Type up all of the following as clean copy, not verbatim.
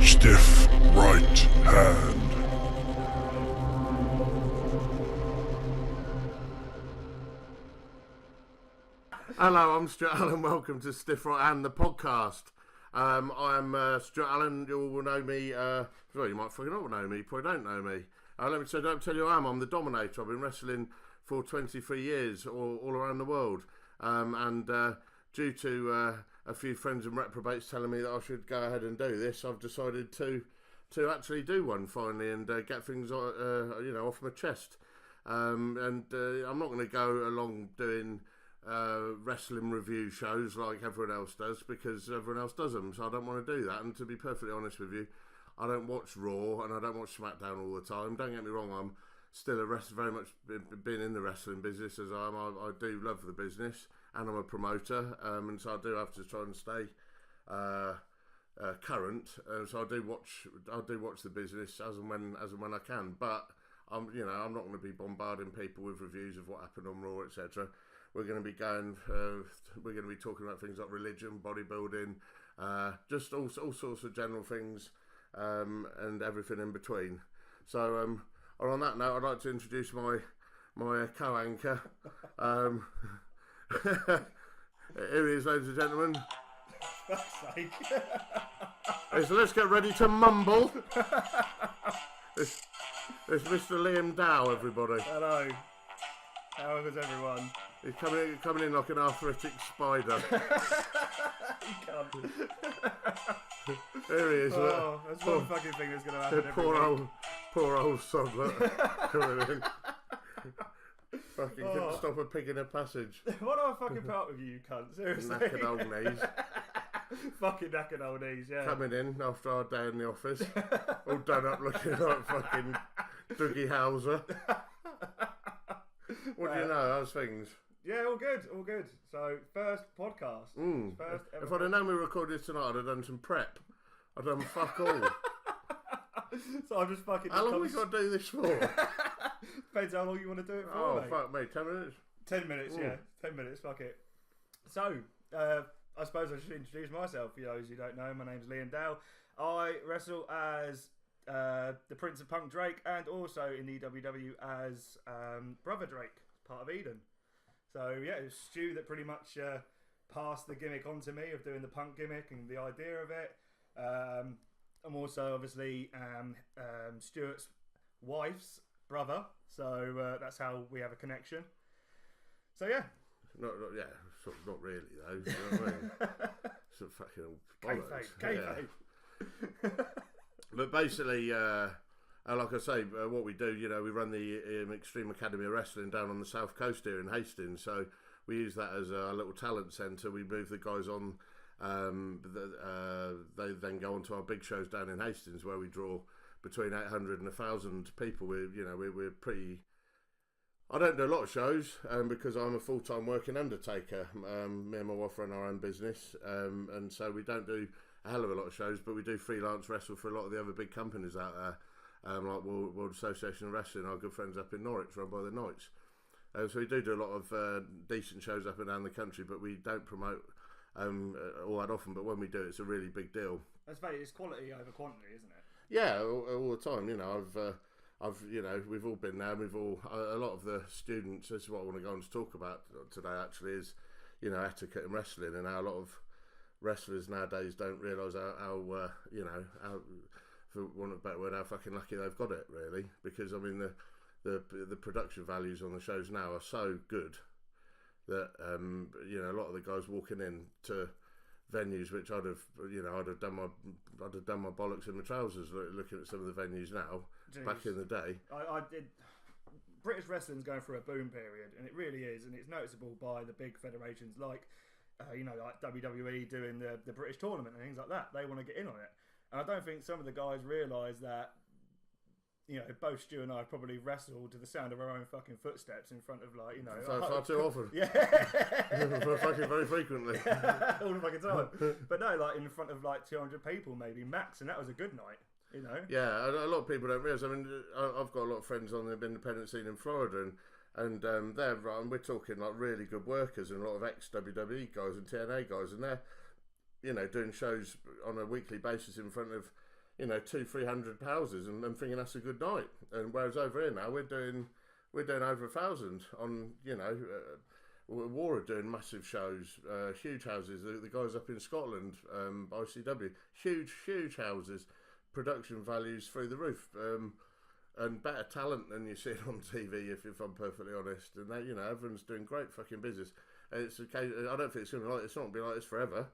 Stiff right hand. Hello, I'm Stuart Allen. Welcome to Stiff Right Hand, the podcast. I'm Stuart Allen. You all will know me. Well, you might fucking not know me. You probably don't know me. Let me don't tell you who I am. I'm the Dominator. I've been wrestling for 23 years all around the world. And due to a few friends and reprobates telling me that I should go ahead and do this, I've decided to actually do one finally and get things off my chest. I'm not going to go along doing wrestling review shows like everyone else does, because everyone else does them, so I don't want to do that. And to be perfectly honest with you, I don't watch Raw and I don't watch SmackDown all the time. Don't get me wrong, I'm still very much been in the wrestling business as I am. I do love the business and I'm a promoter, and so I do have to try and stay current. So I do watch the business as and when I can. But I'm not going to be bombarding people with reviews of what happened on Raw, etc. We're going to be we're going to be talking about things like religion, bodybuilding, just all sorts of general things, and everything in between. So, on that note, I'd like to introduce my co-anchor. Here he is, ladies and gentlemen. Fuck's sake. So let's get ready to mumble. It's Mr. Liam Dow, everybody. Hello. How is everyone? He's coming in like an arthritic spider. You can't. There he is. Oh, that's one fucking thing that's going to happen every week. Poor old sod coming in. Fucking couldn't stop a pig in a passage. What do I fucking put up with you cunt? Seriously. Knackered old knees. Fucking knackered old knees, yeah. Coming in after our day in the office. All done up looking like fucking Dougie Hauser. What do you know? How's things? Yeah, all good. So, first podcast. First ever. If I'd have known we recorded this tonight, I'd have done some prep. I'd done fuck all. So I'm just fucking... How long have we got to do this for? Depends how long you want to do it for, Oh, mate. fuck me, 10 minutes? 10 minutes, yeah. 10 minutes, fuck it. So, I suppose I should introduce myself. For those who don't know, my name's Liam Dow. I wrestle as the Prince of Punk Drake, and also in the EWW as Brother Drake, part of Eden. So yeah, it was Stu that pretty much passed the gimmick on to me of doing the punk gimmick and the idea of it. I'm also obviously Stuart's wife's brother, so that's how we have a connection. So yeah. Not really though. You know what I mean? Some fucking bollocks. Kayfabe. But basically, like I say, what we do, we run the Extreme Academy of Wrestling down on the south coast here in Hastings. So we use that as a little talent centre. We move the guys on. They then go on to our big shows down in Hastings, where we draw between 800 and 1,000 people. We're pretty. I don't do a lot of shows because I'm a full-time working undertaker. Me and my wife run our own business, and so we don't do a hell of a lot of shows, but we do freelance wrestle for a lot of the other big companies out there, like World Association of Wrestling, our good friends up in Norwich, run by the Knights. So we do a lot of decent shows up and down the country, but we don't promote all that often. But when we do, it's a really big deal. It's quality over quantity, isn't it? Yeah, all the time. We've all been there. A lot of the students. This is what I want to go on to talk about today. Actually, is etiquette in wrestling, and how a lot of wrestlers nowadays don't realise how for want of a better word, how fucking lucky they've got it, really. Because I mean, the production values on the shows now are so good that a lot of the guys walking in to venues which I'd have done my bollocks in my trousers looking at some of the venues now. Jeez. Back in the day. I did. British wrestling's going through a boom period, and it really is, and it's noticeable by the big federations like like WWE doing the British tournament and things like that. They want to get in on it, and I don't think some of the guys realise that both Stu and I probably wrestled to the sound of our own fucking footsteps in front of far too often. Yeah. Fucking very frequently. All the fucking time. But no, like in front of like 200 people maybe max, and that was a good night. Yeah, a lot of people don't realise. I mean, I've got a lot of friends on the independent scene in Florida, and we're talking like really good workers and a lot of ex-WWE guys and TNA guys, and they're doing shows on a weekly basis in front of 200-300 houses and thinking that's a good night. And whereas over here now we're doing over 1,000 on, War are doing massive shows, huge houses. The guys up in Scotland, ICW, huge houses, production values through the roof, and better talent than you see on TV. If I'm perfectly honest, and that, everyone's doing great fucking business. And I don't think it's going to it's not going to be like this forever.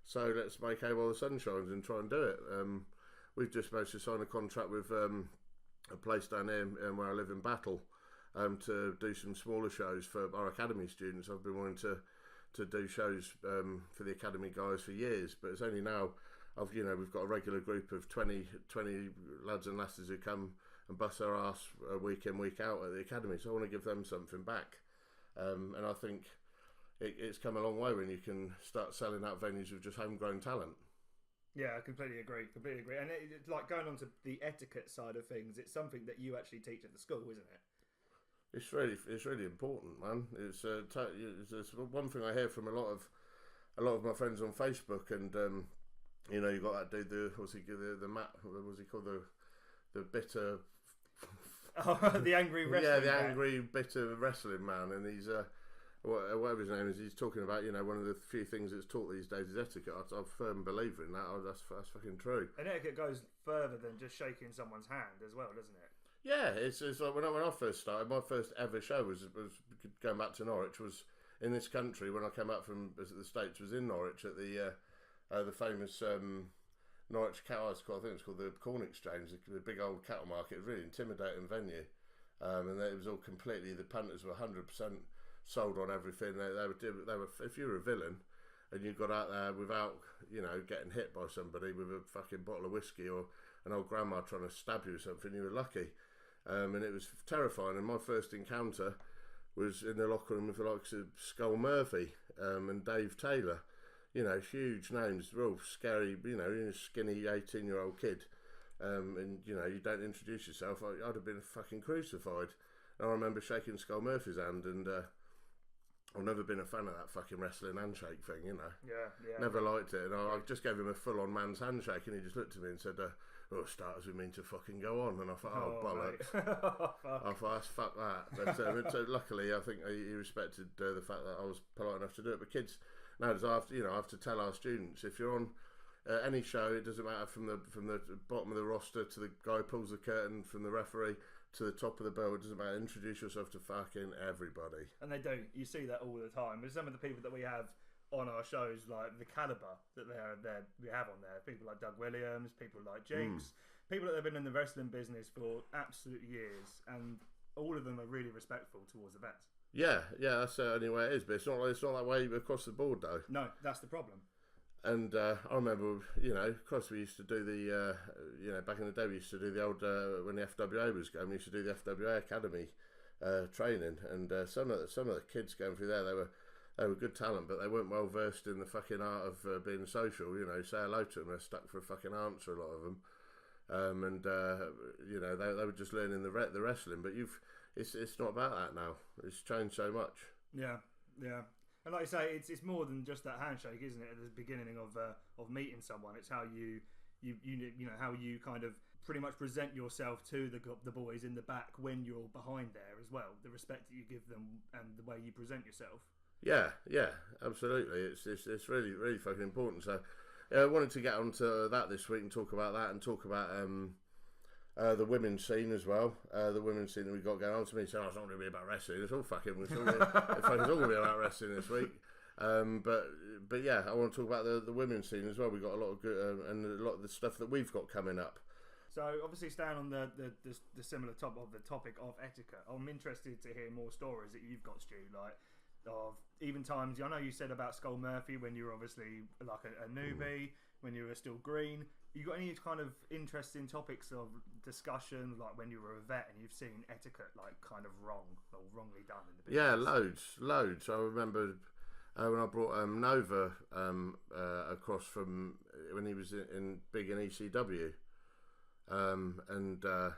So let's make hay while the sun shines and try and do it. We've just managed to sign a contract with a place down here where I live in Battle. To do some smaller shows for our academy students. I've been wanting to do shows for the academy guys for years, but it's only now we've got a regular group of 20 lads and lasses who come and bust their ass week in, week out at the academy, so I want to give them something back. And I think it's come a long way when you can start selling out venues with just homegrown talent. Yeah, I completely agree. And it's like going on to the etiquette side of things, it's something that you actually teach at the school, isn't it? It's really important, man. It's one thing I hear from a lot of my friends on Facebook, and you got that dude, the Matt, what was he called, the bitter, the angry wrestling, yeah, the angry bitter wrestling man, and he's whatever his name is, he's talking about one of the few things that's taught these days is etiquette. I'm a firm believer in that. That's fucking true. And etiquette goes further than just shaking someone's hand as well, doesn't it? Yeah, it's like when I first started, my first ever show was going back to Norwich, was in this country. When I came back from the States, was in Norwich at the famous Norwich Cattle. I think it's called the Corn Exchange, the big old cattle market. It was a really intimidating venue, and it was all completely. The punters were 100% sold on everything. They were. If you were a villain and you got out there without getting hit by somebody with a fucking bottle of whiskey or an old grandma trying to stab you or something, you were lucky. And it was terrifying. And my first encounter was in the locker room with the likes of Skull Murphy and Dave Taylor. Huge names, real scary. You're a skinny 18-year-old kid, and you don't introduce yourself. I'd have been fucking crucified. And I remember shaking Skull Murphy's hand, and I've never been a fan of that fucking wrestling handshake thing. Yeah. Never liked it. And I just gave him a full-on man's handshake, and he just looked at me and said, starters, we mean to fucking go on. And I thought, bollocks. I thought, fuck that. But luckily, I think he respected the fact that I was polite enough to do it. But kids, nowadays, I have to tell our students, if you're on any show, it doesn't matter from the bottom of the roster to the guy who pulls the curtain, from the referee to the top of the bill, it doesn't matter. Introduce yourself to fucking everybody. And they do. You see that all the time. There's some of the people that we have on our shows, like the caliber that we have on there, people like Doug Williams, people like Jinx, people that have been in the wrestling business for absolute years, and all of them are really respectful towards the vets. Yeah, that's the only way it is, but it's not that way across the board, though. No, that's the problem. And I remember, of course, we used to do the, back in the day, we used to do the old, when the FWA was going, we used to do the FWA Academy training, and some of the kids going through there, they were good talent, but they weren't well versed in the fucking art of being social. Say hello to them, they're stuck for a fucking answer, a lot of them. They were just learning the wrestling. But it's not about that now. It's changed so much. Yeah. And like you say, it's more than just that handshake, isn't it? At the beginning of meeting someone, it's how you how you kind of pretty much present yourself to the boys in the back when you're behind there as well. The respect that you give them and the way you present yourself. Yeah, absolutely. It's really, really fucking important. So I wanted to get onto that this week and talk about that, and talk about the women's scene as well. The women's scene that we've got going on. To me, so it's not going to be about wrestling. It's all fucking. It's all going to be about wrestling this week. But yeah, I want to talk about the women's scene as well. We've got a lot of good and a lot of the stuff that we've got coming up. So obviously, staying on the similar topic of etiquette, I'm interested to hear more stories that you've got, Stu. Like of even times. I know you said about Skull Murphy when you were obviously like a newbie, when you were still green. You got any kind of interesting topics of discussion, like when you were a vet and you've seen etiquette like kind of wrong or wrongly done in the business? Yeah, loads. I remember when I brought Nova across from when he was big in ECW, and a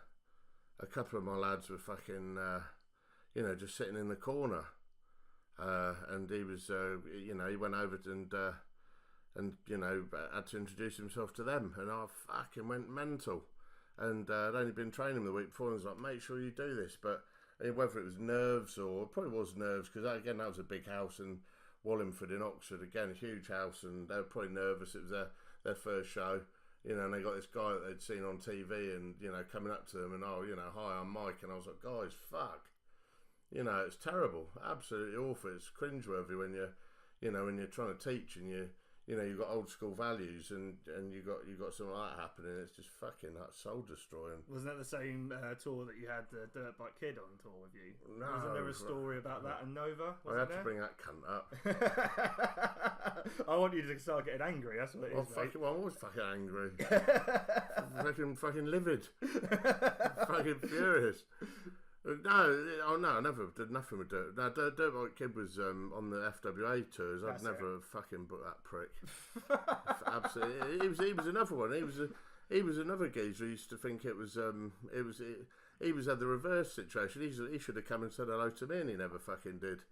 couple of my lads were fucking, just sitting in the corner, and he was, he went over and and had to introduce himself to them, and I fucking went mental. And I'd only been training him the week before, and I was like, make sure you do this. But whether it was nerves or it probably was nerves, because that was a big house in Wallingford in Oxford, again, a huge house, and they were probably nervous. It was their first show, and they got this guy that they'd seen on TV, and coming up to them, and hi, I'm Mike, and I was like, guys, fuck, it's terrible, absolutely awful. It's cringeworthy when when you're trying to teach, and you've got old school values, and you got something like that happening. It's just fucking soul destroying. Wasn't that the same tour that you had the Dirt Bike Kid on tour with you? No. Wasn't there a story about that in Nova? I had to bring that cunt up. I want you to start getting angry. That's what it is. I'm always fucking angry. fucking livid. Fucking furious. I never did nothing with Dirt. No, Dirt Bike Kid was on the FWA tours. I'd never fucking booked that prick. Absolutely, he was another one. He was another geezer who used to think it was he was at the reverse situation. He should have come and said hello to me, and he never fucking did.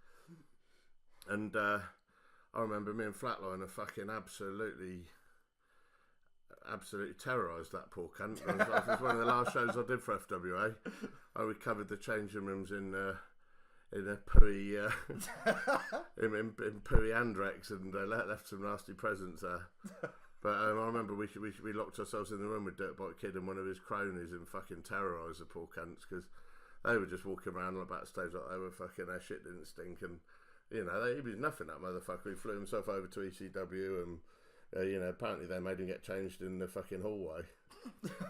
And I remember me and Flatliner fucking absolutely terrorised that poor cunt. It was one of the last shows I did for FWA. I recovered the changing rooms in a Pui in Pui Andrex, and left some nasty presents there. But I remember we locked ourselves in the room with Dirt Bike Kid and one of his cronies and fucking terrorised the poor cunts, because they were just walking around backstage like they were fucking, their shit didn't stink, and he was nothing, that motherfucker. He flew himself over to ECW, and apparently they made him get changed in the fucking hallway.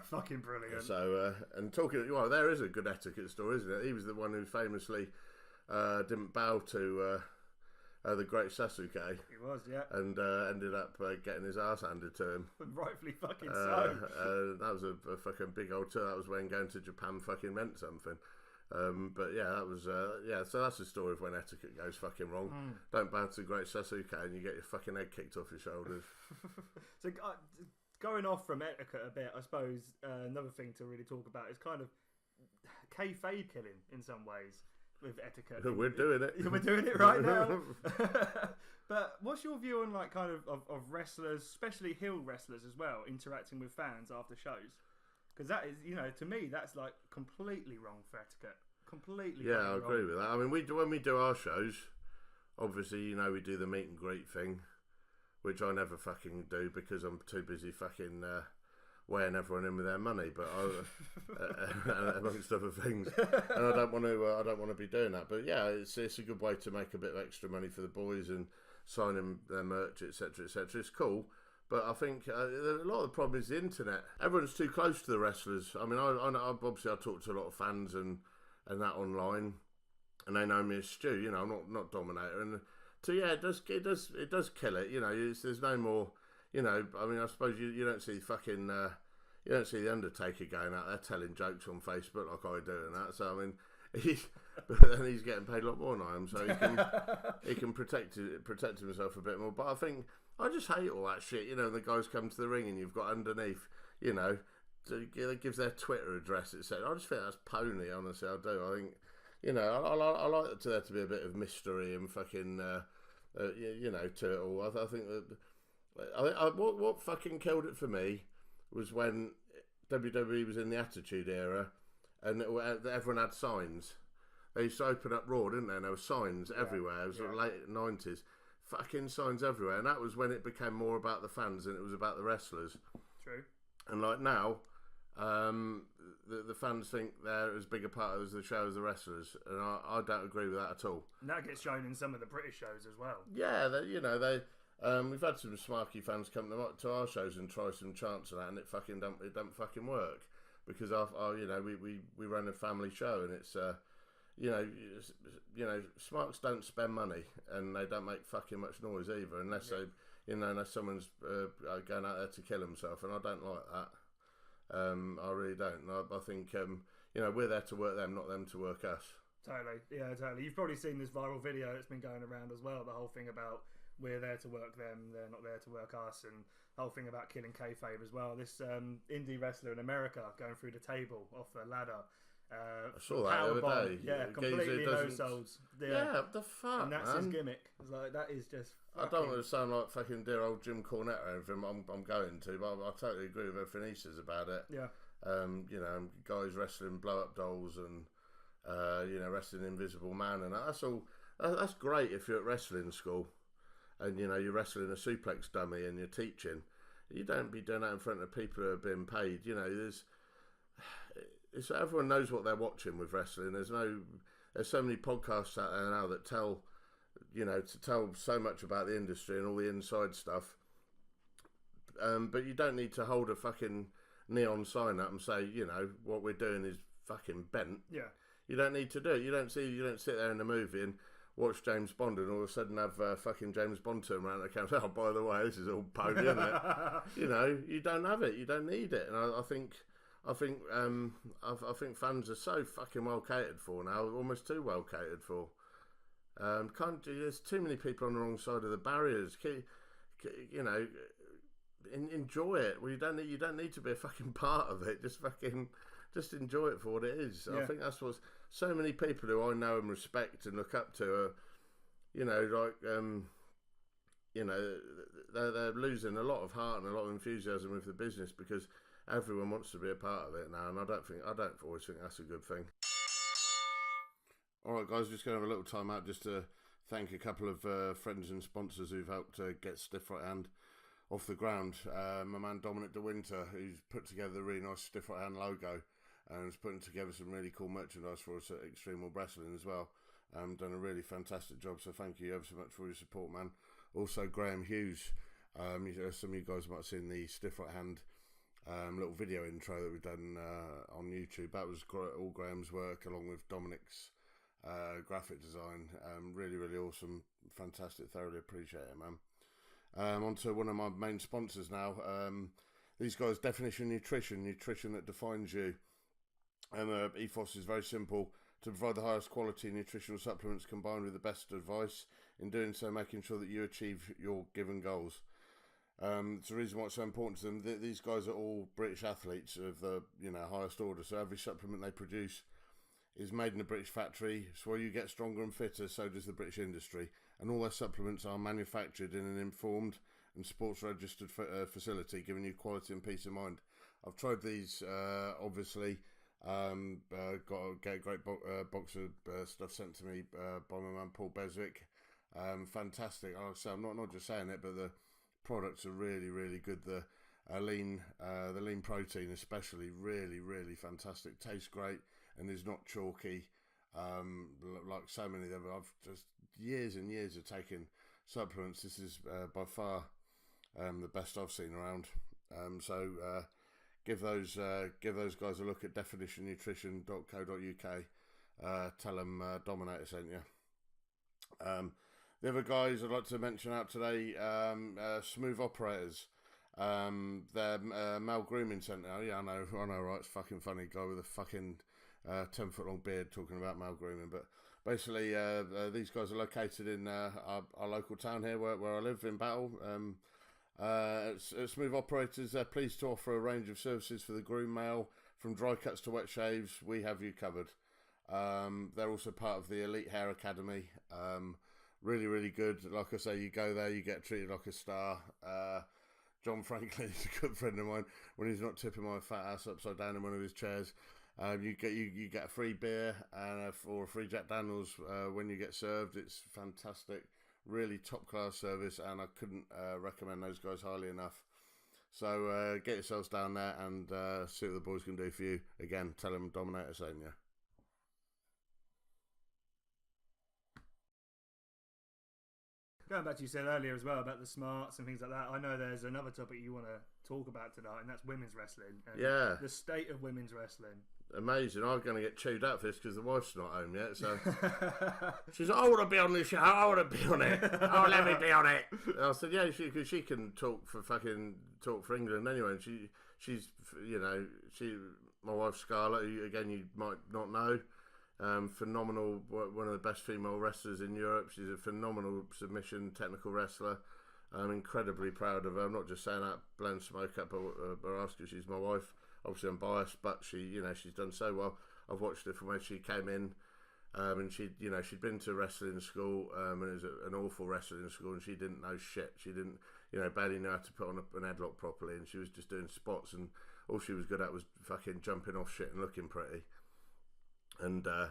Fucking brilliant. So, and talking, there is a good etiquette story, isn't it? He was the one who famously didn't bow to the great Sasuke. He was, yeah. And ended up getting his ass handed to him. Rightfully fucking so. That was a fucking big old tour. That was when going to Japan fucking meant something. But yeah, that was so that's the story of when etiquette goes fucking wrong. Don't bow to the great Sasuke and you get your fucking head kicked off your shoulders. So going off from etiquette a bit, I suppose another thing to really talk about is kind of kayfabe killing in some ways with etiquette. We're doing it. We're doing it right now. But what's your view on of wrestlers, especially heel wrestlers as well, interacting with fans after shows? Because that is, to me, that's completely wrong for etiquette. Completely. Yeah, I agree with that. I mean, when we do our shows, obviously, we do the meet and greet thing, which I never fucking do because I'm too busy fucking weighing everyone in with their money. But amongst other things, and I don't want to be doing that. But yeah, it's a good way to make a bit of extra money for the boys and signing their merch, etc., etc. It's cool. But I think a lot of the problem is the internet. Everyone's too close to the wrestlers. I mean, I obviously I talk to a lot of fans and that online, and they know me as Stu. I'm not Dominator, and so yeah, it does kill it. There's no more. I mean, I suppose you don't see fucking you don't see the Undertaker going out there telling jokes on Facebook like I do and that. So I mean, but then he's getting paid a lot more than I am, so he can protect himself a bit more. But I think I just hate all that shit. The guys come to the ring and you've got underneath, it gives their Twitter address. It said, I just think that's pony. Honestly, I do. I think, I like there to be a bit of mystery and fucking, to it all. I think that what fucking killed it for me was when WWE was in the Attitude Era and everyone had signs. They used to open up Raw, didn't they? And there were signs everywhere. It was late 90s. Fucking signs everywhere. And that was when it became more about the fans than it was about the wrestlers. True. And now, the fans think they're as big a part of the show as the wrestlers. And I don't agree with that at all. And that gets shown in some of the British shows as well. Yeah, we've had some smarky fans come to our shows and try some chants and that, and it don't fucking work. Because we run a family show and it's smarks don't spend money and they don't make fucking much noise either unless they unless someone's going out there to kill himself, and I don't like that. I really don't. I think we're there to work them, not them to work us. Totally, yeah, totally. You've probably seen this viral video that's been going around as well. The whole thing about we're there to work them, they're not there to work us, and the whole thing about killing kayfabe as well. This indie wrestler in America going through the table off the ladder, I saw that the other day. Yeah, completely no souls. Yeah, what the fuck, and that's his gimmick. It's like, that is just. I don't want to sound like fucking dear old Jim Cornette or anything. I'm going to, but I totally agree with everything he says about it. Yeah. You know, guys wrestling blow up dolls and you know, wrestling Invisible Man, and that's all. That's great if you're at wrestling school, and you know you're wrestling a suplex dummy and you're teaching. You don't be doing that in front of people who are being paid. You know, everyone knows what they're watching with wrestling. There's so many podcasts out there now that tell so much about the industry and all the inside stuff. But you don't need to hold a fucking neon sign up and say, you know, what we're doing is fucking bent. Yeah. You don't need to do it. You don't sit there in the movie and watch James Bond and all of a sudden have fucking James Bond turn around and go, oh, by the way, this is all pony, isn't it? You know, you don't have it. You don't need it. And I think fans are so fucking well catered for now, almost too well catered for. There's too many people on the wrong side of the barriers. You know, enjoy it. Well, you don't need to be a fucking part of it. Just enjoy it for what it is. Yeah. I think that's what so many people who I know and respect and look up to are, you know, like, you know, they're losing a lot of heart and a lot of enthusiasm with the business because everyone wants to be a part of it now, and I don't always think that's a good thing. All right, guys, just going to have a little time out just to thank a couple of friends and sponsors who've helped get Stiff Right Hand off the ground. My man Dominic De Winter, who's put together a really nice Stiff Right Hand logo and is putting together some really cool merchandise for us at Extreme World Wrestling as well. Done a really fantastic job, so thank you ever so much for your support, man. Also, Graham Hughes. Some of you guys might have seen the Stiff Right Hand little video intro that we've done on YouTube. That was all Graham's work along with Dominic's graphic design. Really, really awesome. Fantastic. Thoroughly appreciate it, man. On to one of my main sponsors now. These guys, Definition Nutrition that defines you. Ethos is very simple: to provide the highest quality nutritional supplements combined with the best advice. In doing so, making sure that you achieve your given goals. It's the reason why it's so important to them. These guys are all British athletes of the highest order. So every supplement they produce is made in a British factory. So while you get stronger and fitter, so does the British industry. And all their supplements are manufactured in an informed and sports registered facility, giving you quality and peace of mind. I've tried these, obviously. Got a great box of stuff sent to me by my man Paul Beswick. Fantastic. Like I say, I'm not just saying it, but the products are really, really good. The lean protein especially, really, really fantastic. Tastes great and is not chalky like so many of them. I've just years and years of taking supplements. This is by far the best I've seen around. So give those guys a look at definitionnutrition.co.uk. Tell them Dominator sent you. The other guys I'd like to mention out today, Smooth Operators. Their male grooming centre. Oh, yeah, I know, right? It's fucking funny. Guy with a fucking 10-foot long beard talking about male grooming. But basically, these guys are located in our local town here where I live in Battle. Smooth Operators, they're pleased to offer a range of services for the groom male, from dry cuts to wet shaves. We have you covered. They're also part of the Elite Hair Academy. Really, really good. Like I say, you go there, you get treated like a star. John Franklin is a good friend of mine. When he's not tipping my fat ass upside down in one of his chairs, you get a free beer and or a free Jack Daniels when you get served. It's fantastic. Really top class service, and I couldn't recommend those guys highly enough. So get yourselves down there and see what the boys can do for you. Again, tell them Dominator sent you. Going back to you said earlier as well about the smarts and things like that, I know there's another topic you want to talk about tonight, and that's women's wrestling. And yeah. The state of women's wrestling. Amazing. I'm going to get chewed up for this because the wife's not home yet. So she's like, I want to be on this show. I want to be on it. Oh, let me be on it. And I said, yeah, because she can talk for England anyway. And she's my wife Scarlett, who again you might not know. Phenomenal, one of the best female wrestlers in Europe. She's a phenomenal submission technical wrestler. I'm incredibly proud of her. I'm not just saying that blowing smoke up her ass because she's my wife. Obviously I'm biased, but she's done so well. I've watched it from when she came in, and she'd been to wrestling school, and it was an awful wrestling school, and she didn't know shit. She didn't, barely know how to put on an headlock properly, and she was just doing spots, and all she was good at was fucking jumping off shit and looking pretty. And I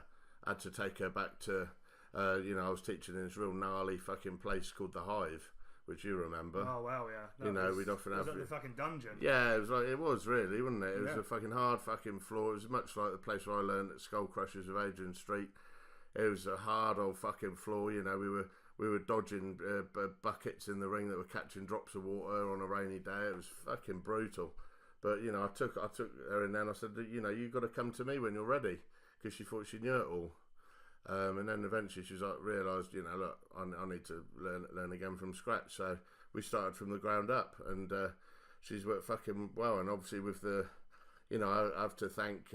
had to take her back to, I was teaching in this real gnarly fucking place called The Hive, which you remember. Oh wow, yeah. We'd often have like the fucking dungeon. Yeah, it was really, wasn't it? It was a fucking hard fucking floor. It was much like the place where I learned at Skull Crushers of Adrian Street. It was a hard old fucking floor. We were dodging buckets in the ring that were catching drops of water on a rainy day. It was fucking brutal. But I took her in there and I said, you've got to come to me when you're ready, because she thought she knew it all. And then eventually she was like, realised, look, I need to learn again from scratch. So we started from the ground up, and she's worked fucking well. And obviously with the, I have to thank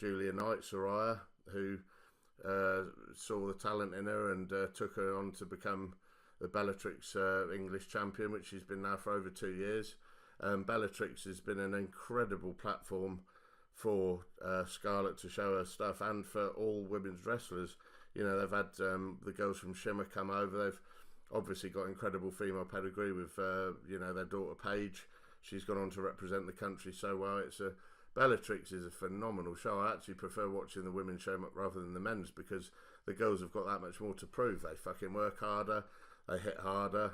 Julia Knight, Soraya, who saw the talent in her and took her on to become the Bellatrix English champion, which she's been now for over 2 years. Bellatrix has been an incredible platform for Scarlett to show her stuff, and for all women's wrestlers. They've had the girls from Shimmer come over. They've obviously got incredible female pedigree with their daughter Paige. She's gone on to represent the country so well. Bellatrix is a phenomenal show. I actually prefer watching the women's show rather than the men's, because the girls have got that much more to prove. They fucking work harder, they hit harder,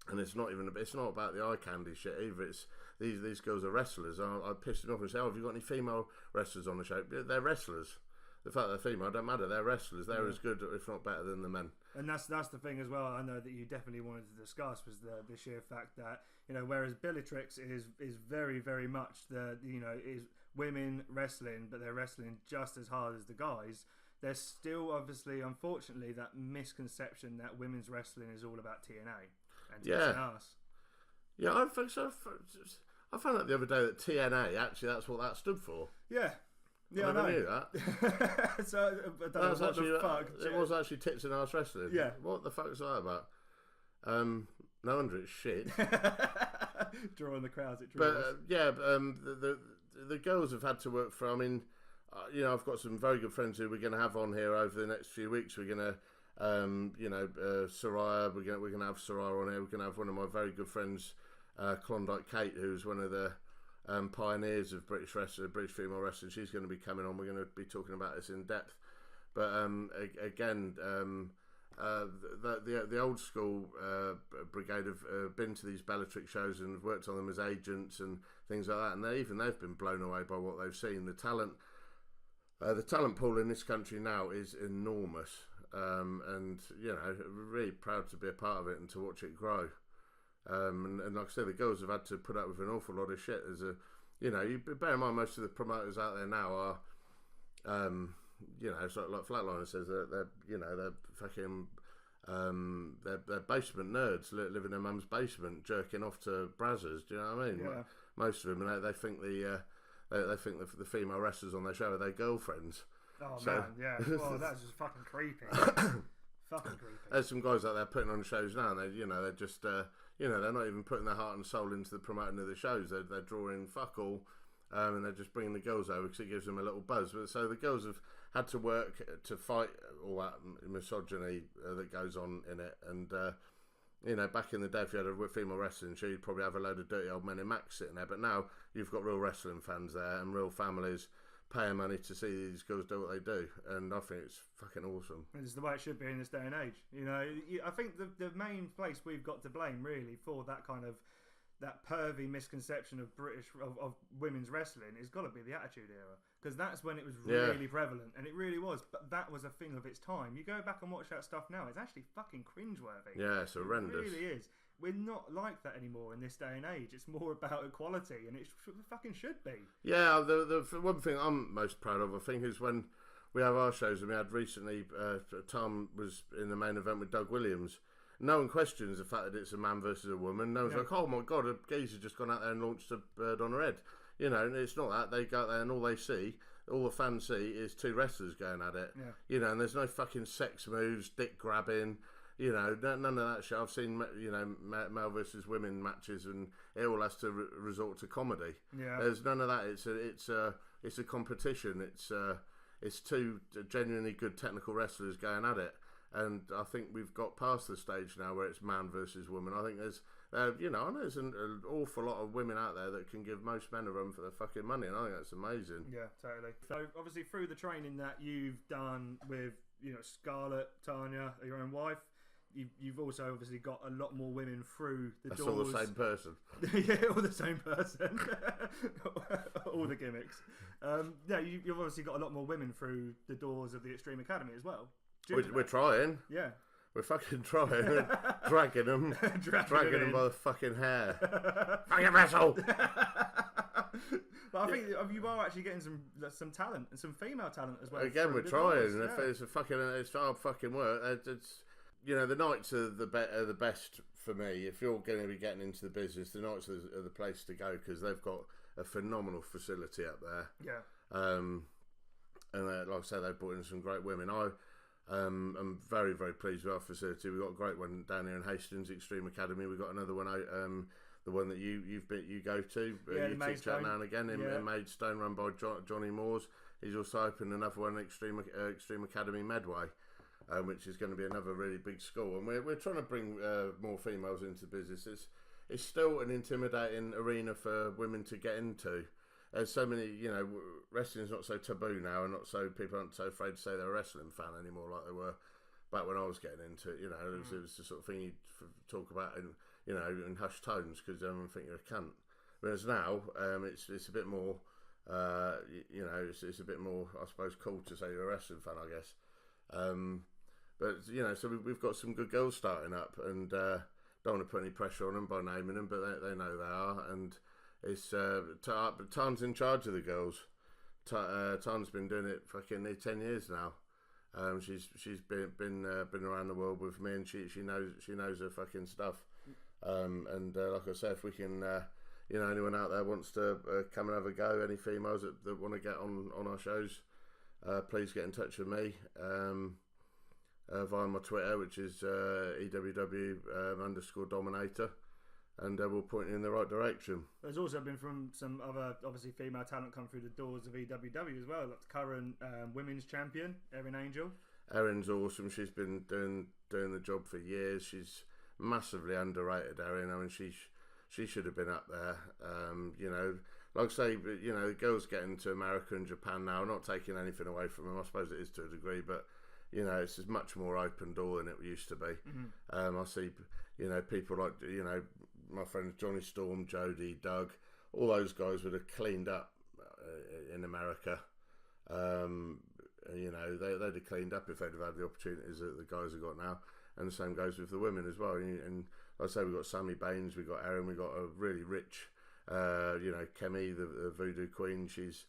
and it's not about the eye candy shit either. It's these girls are wrestlers. I pissed them off and say, have you got any female wrestlers on the show? They're wrestlers. The fact they're female don't matter. They're wrestlers. They're as good, if not better, than the men. And that's the thing as well. I know that you definitely wanted to discuss was the sheer fact that whereas Bellatrix is very, very much is women wrestling, but they're wrestling just as hard as the guys. There's still obviously, unfortunately, that misconception that women's wrestling is all about TNA and tits and ass. Yeah, I think so. I found out the other day that TNA, actually, that's what that stood for. Yeah. Yeah, I never knew that. So, I don't know what the fuck. It was actually tits and ass wrestling. Yeah. What the fuck is that about? No wonder it's shit. Drawing the crowds, it draws. But, the girls have had to work for, I've got some very good friends who we're going to have on here over the next few weeks. We're going to, Soraya, we're going to have Soraya on here. We're going to have one of my very good friends, Klondike Kate, who's one of the pioneers of British female wrestling. She's going to be coming on. We're going to be talking about this in depth. But again, the old school brigade have been to these Bellatrix shows and worked on them as agents and things like that. And they've been blown away by what they've seen. The talent pool in this country now is enormous, and really proud to be a part of it and to watch it grow. And like I said, the girls have had to put up with an awful lot of shit. You bear in mind, most of the promoters out there now are, sort of like Flatliner says, they're fucking, they're basement nerds living in their mum's basement, jerking off to brazzers. Do you know what I mean? Yeah. Most of them, and they think they think the female wrestlers on their show are their girlfriends. Oh man, yeah. Well, that's just fucking creepy. Fucking creepy. There's some guys out there putting on shows now, and they're just, they're not even putting their heart and soul into the promoting of the shows. They're drawing fuck all, and they're just bringing the girls over because it gives them a little buzz. But so the girls have had to work to fight all that misogyny that goes on in it. And back in the day, if you had a female wrestling show, you'd probably have a load of dirty old men in Max sitting there. But now you've got real wrestling fans there and real families paying money to see these girls do what they do, and I think it's fucking awesome. It's the way it should be in this day and age. I think the main place we've got to blame really for that kind of that pervy misconception of of women's wrestling has got to be the Attitude Era, because that's when it was really prevalent, and it really was. But that was a thing of its time. You go back and watch that stuff now; it's actually fucking cringeworthy. Yeah, it's horrendous. It really is. We're not like that anymore in this day and age. It's more about equality, and it fucking should be. Yeah, the one thing I'm most proud of, I think, is when we have our shows, and we had recently, Tom was in the main event with Doug Williams. No one questions the fact that it's a man versus a woman. No one's like, oh my God, a geezer just gone out there and launched a bird on her head. And it's not that. They go out there and all the fans see is two wrestlers going at it. Yeah. And there's no fucking sex moves, dick grabbing. None of that shit. I've seen, male versus women matches, and it all has to resort to comedy. Yeah. There's none of that. It's a competition. it's two genuinely good technical wrestlers going at it. And I think we've got past the stage now where it's man versus woman. I think there's, I know there's an awful lot of women out there that can give most men a run for their fucking money, and I think that's amazing. Yeah, totally. So obviously through the training that you've done with, Scarlett, Tanya, your own wife, you've also obviously got a lot more women through the doors. That's all the same person. Yeah, all the same person. All the gimmicks. You've obviously got a lot more women through the doors of the Extreme Academy as well. We're trying. Yeah. We're fucking trying. Dragging them. dragging them by the fucking hair. Fucking wrestle! But I think you are actually getting some talent and some female talent as well. Again, we're trying. It's hard fucking work. It's the nights are the best for me. If you're going to be getting into the business, the nights are the place to go because they've got a phenomenal facility up there. Yeah. And like I say, they've brought in some great women. I'm very, very pleased with our facility. We've got a great one down here in Hastings, Extreme Academy. We've got another one out, the one that you go to. Yeah, you teach that now and again in Maidstone, run by Johnny Moores. He's also opened another one, Extreme Academy Medway, which is going to be another really big school. And we're trying to bring more females into business. It's still an intimidating arena for women to get into. There's so many, wrestling's not so taboo now, and people aren't so afraid to say they're a wrestling fan anymore like they were back when I was getting into it. It was the sort of thing you'd talk about in hushed tones because everyone think you're a cunt. Whereas now, it's a bit more, it's a bit more, I suppose, cool to say you're a wrestling fan, I guess. But so we've got some good girls starting up, and don't want to put any pressure on them by naming them, but they know they are, and. It's Tan's in charge of the girls. Tan's been doing it fucking nearly 10 years now. She's been around the world with me, and she knows her fucking stuff. And like I said, if we can, anyone out there wants to come and have a go, any females that want to get on our shows, please get in touch with me via my Twitter, which is EWW_Dominator. And we'll point you in the right direction. There's also been from some other, obviously, female talent come through the doors of EWW as well. Like the current women's champion, Erin Angel. Erin's awesome. She's been doing the job for years. She's massively underrated, Erin. I mean, she should have been up there. Like I say, girls getting to America and Japan now. Not taking anything away from them. I suppose it is to a degree, but it's a much more open door than it used to be. Mm-hmm. I see, people like my friends Johnny Storm, Jody, Doug, all those guys would have cleaned up in America. They'd have cleaned up if they'd have had the opportunities that the guys have got now. And the same goes with the women as well. And like I say, we've got Sammy Baines, we've got Erin, we've got a really rich, Kemi, the Voodoo Queen. She's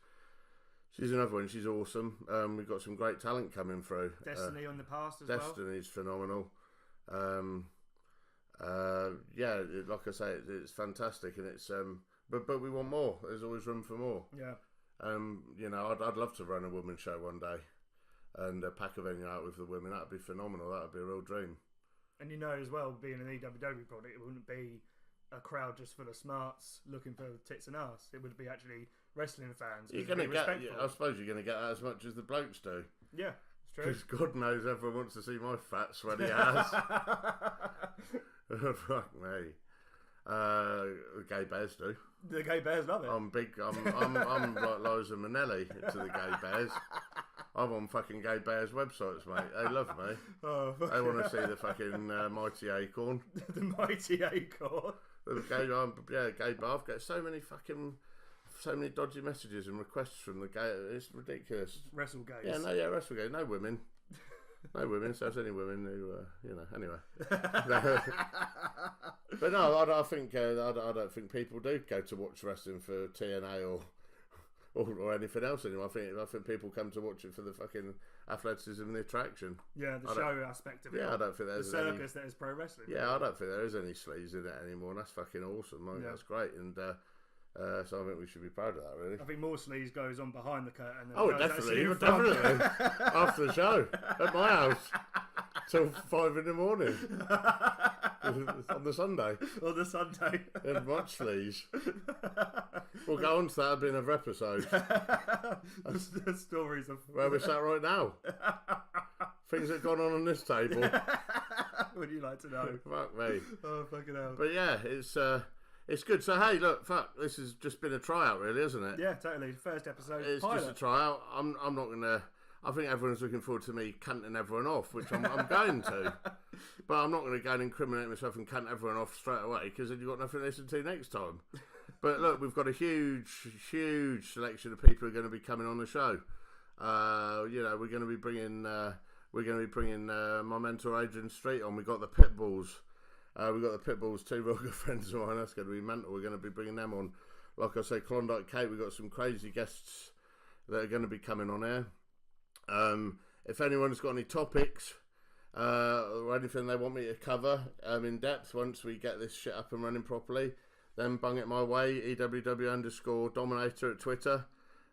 another one. She's awesome. We've got some great talent coming through. Destiny on the past as well. Destiny's phenomenal. Like I say, it's fantastic, and it's but we want more. There's always room for more. Yeah. I'd love to run a women's show one day, and pack a venue out with the women. That'd be phenomenal. That'd be a real dream. And as well, being an EWW product, it wouldn't be a crowd just full of smarts looking for tits and ass. It would be actually wrestling fans. You're gonna get. I suppose you're gonna get that as much as the blokes do. Yeah, it's true. Because God knows everyone wants to see my fat sweaty ass. Fuck me. The gay bears do. The gay bears love it. I'm like Liza Minnelli to the gay bears. I'm on fucking gay bears websites, mate. They love me. Oh, they want to see the fucking mighty acorn. The mighty acorn. The gay bar. I've got so many dodgy messages and requests from the gay. It's ridiculous. Wrestle gays. Yeah, wrestle gays. No women. No women, so there's any women who, anyway. But no, I don't think people do go to watch wrestling for TNA or anything else anymore. I think people come to watch it for the fucking athleticism and the attraction. Yeah, the show aspect of it. Yeah, I don't think there's the circus that is pro wrestling. Yeah, I don't think there is any sleaze in it anymore, and that's fucking awesome. That's great, and so I think we should be proud of that, really. I think more sleaze goes on behind the curtain. Oh, definitely. After the show at my house till 5 in the morning. On the Sunday. On the Sunday. In watch these. We'll go on to that at the end of episode. The stories of where we're sat right now. Things that have gone on this table. Would you like to know? Fuck me. Oh, fucking hell. But yeah, it's good. So hey, look, fuck, this has just been a tryout, really, isn't it? Yeah, totally. First episode. It's pilot. just a tryout. I'm not gonna. I think everyone's looking forward to me canting everyone off, which I'm going to. But I'm not going to go and incriminate myself and cant everyone off straight away, because then you've got nothing to listen to next time. But look, we've got a huge selection of people who are going to be coming on the show. You know, we're going to be bringing my mentor Adrian Street on. We've got the Pitbulls. We've got the Pitbulls, two real good friends of mine. That's going to be mental. We're going to be bringing them on. Like I say, Klondike Kate. We've got some crazy guests that are going to be coming on here. If anyone's got any topics or anything they want me to cover in depth once we get this shit up and running properly, then bung it my way. EWW_Dominator at Twitter.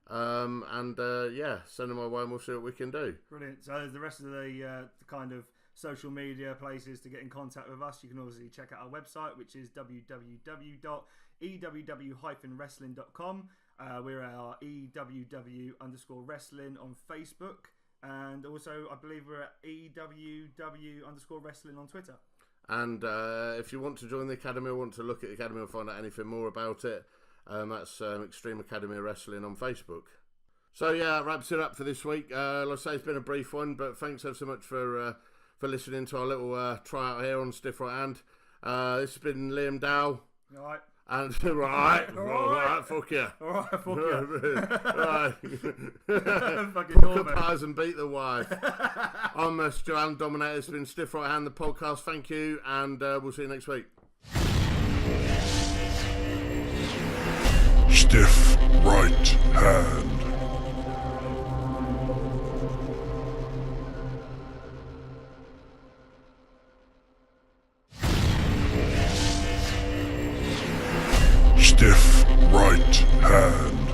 Yeah, send them my way and we'll see what we can do. Brilliant. So the rest of the kind of social media places to get in contact with us, you can obviously check out our website, which is www.eww-wrestling.com. We're our EWW_wrestling on Facebook, and also I believe we're at EWW_wrestling on Twitter. And if you want to join the Academy or want to look at the Academy or find out anything more about it, that's Extreme Academy of Wrestling on Facebook. So yeah, that wraps it up for this week. Like I say, it's been a brief one, but thanks ever so much for listening to our little tryout here on Stiff Right Hand. This has been Liam Dow. All right. And right, fuck you. Alright, fuck you. Right. Fucking fuck pies and beat the wife. I'm Stu Allen, Dominator. It's been Stiff Right Hand, the podcast. Thank you, and we'll see you next week. Stiff Right Hand. Stiff Right Hand.